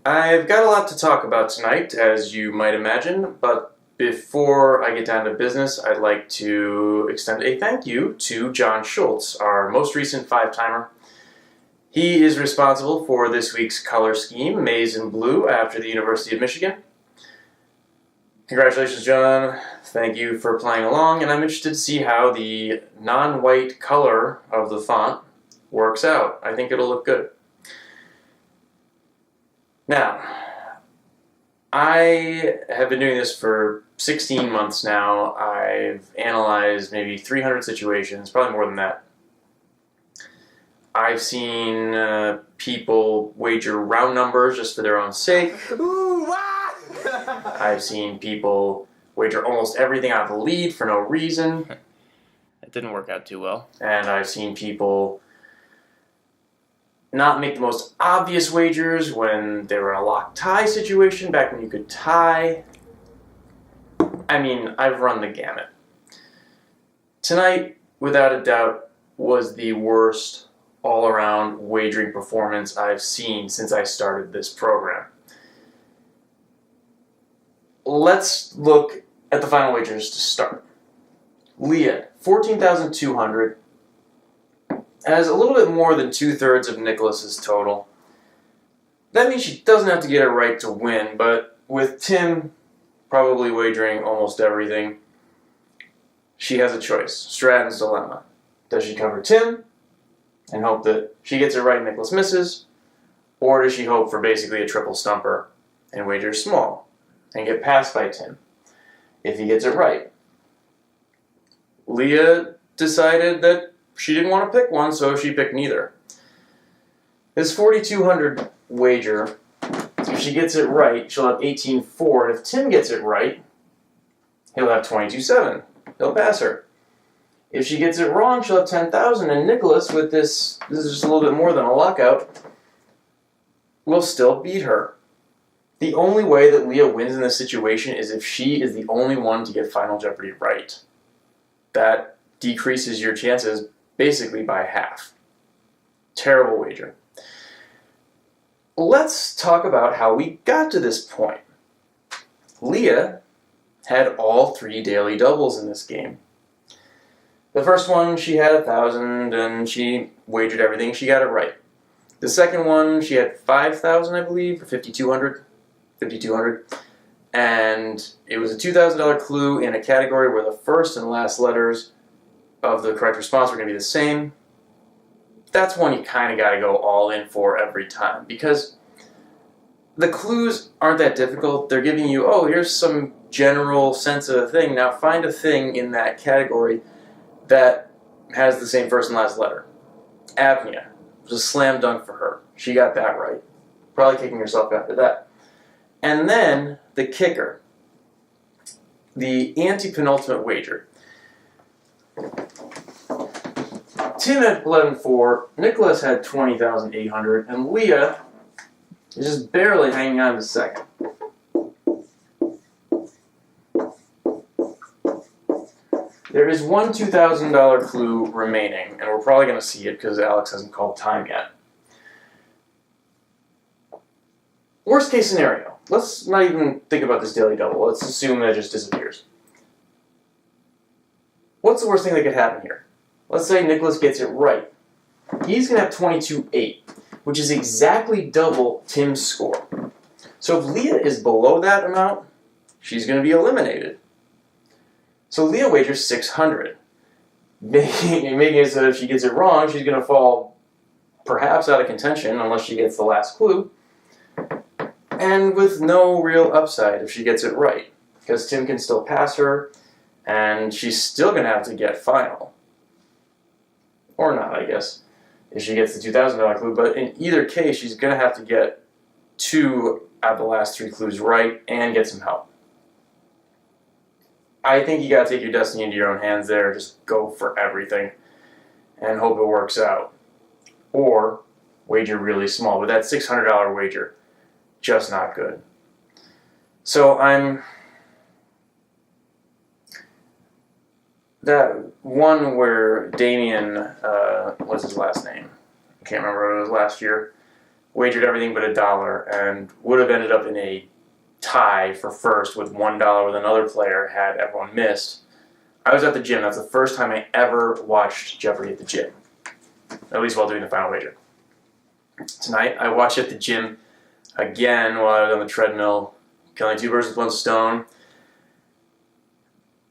I've got a lot to talk about tonight, as you might imagine, but before I get down to business, I'd like to extend a thank you to John Schultz, our most recent five-timer. He is responsible for this week's color scheme, maize and blue, after the University of Michigan. Congratulations, John. Thank you for playing along, and I'm interested to see how the non-white color of the font works out. I think it'll look good. Now, I have been doing this for 16 months now. I've analyzed maybe 300 situations, probably more than that. I've seen people wager round numbers just for their own sake. Ooh, I've seen people wager almost everything out of the lead for no reason. It didn't work out too well. And I've seen people not make the most obvious wagers when they were in a lock tie situation, back when you could tie. I mean, I've run the gamut. Tonight, without a doubt, was the worst all-around wagering performance I've seen since I started this program. Let's look at the final wagers to start. Leah, 14,200, has a little bit more than 2/3 of Nicholas's total. That means she doesn't have to get it right to win, but with Tim probably wagering almost everything, she has a choice. Stratton's dilemma. Does she cover Tim and hope that she gets it right and Nicholas misses, or does she hope for basically a triple stumper and wager small and get passed by Tim if he gets it right? Leah decided that she didn't want to pick one, so she picked neither. This 4,200 wager, if she gets it right, she'll have 18,400, and if Tim gets it right, he'll have 22,700. He'll pass her. If she gets it wrong, she'll have 10,000, and Nicholas, with this is just a little bit more than a lockout, will still beat her. The only way that Leah wins in this situation is if she is the only one to get Final Jeopardy right. That decreases your chances basically by half. Terrible wager. Let's talk about how we got to this point. Leah had all three daily doubles in this game. The first one, she had 1,000 and she wagered everything. She got it right. The second one, she had 5,000, I believe, or 5,200. And it was a $2,000 clue in a category where the first and last letters of the correct response were going to be the same. That's one you kind of got to go all in for every time, because the clues aren't that difficult. They're giving you, oh, here's some general sense of a thing. Now find a thing in that category that has the same first and last letter. Apnea was a slam dunk for her. She got that right. Probably kicking herself after that. And then the kicker, the anti-penultimate wager. Tim had 11,400, Nicholas had 20,800, and Leah is just barely hanging on to second. There is one $2,000 clue remaining, and we're probably going to see it because Alex hasn't called time yet. Worst case scenario. Let's not even think about this daily double. Let's assume that it just disappears. What's the worst thing that could happen here? Let's say Nicholas gets it right. He's going to have 22,800, which is exactly double Tim's score. So if Leah is below that amount, she's going to be eliminated. So Leah wagers 600, making it so that if she gets it wrong, she's going to fall perhaps out of contention unless she gets the last clue, and with no real upside if she gets it right, because Tim can still pass her, and she's still going to have to get final. Or not, I guess, if she gets the $2,000 clue, but in either case, she's going to have to get 2 out of the last 3 clues right and get some help. I think you got to take your destiny into your own hands there. Just go for everything and hope it works out. Or wager really small. But that $600 wager, just not good. So that one where Damien, what's his last name? I can't remember what it was last year. wagered everything but $1 and would have ended up in a tie for first with $1 with another player had everyone missed. I was at the gym. That's the first time I ever watched Jeopardy at the gym, at least while doing the final wager. Tonight, I watched at the gym again while I was on the treadmill, killing two birds with one stone.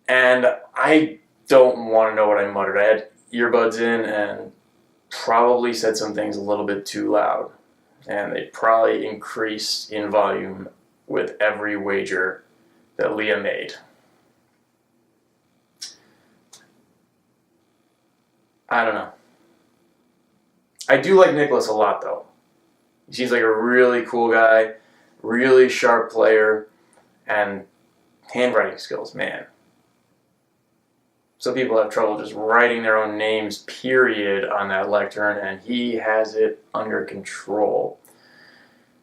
And I don't want to know what I muttered. I had earbuds in and probably said some things a little bit too loud. And they probably increased in volume with every wager that Leah made. I don't know. I do like Nicholas a lot, though. He seems like a really cool guy, really sharp player, and handwriting skills, man. Some people have trouble just writing their own names, period, on that lectern, and he has it under control.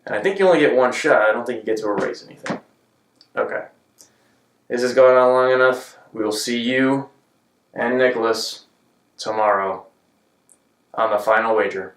And I think you only get one shot. I don't think you get to erase anything. Okay. This has gone on long enough. We will see you and Nicholas tomorrow on the final wager.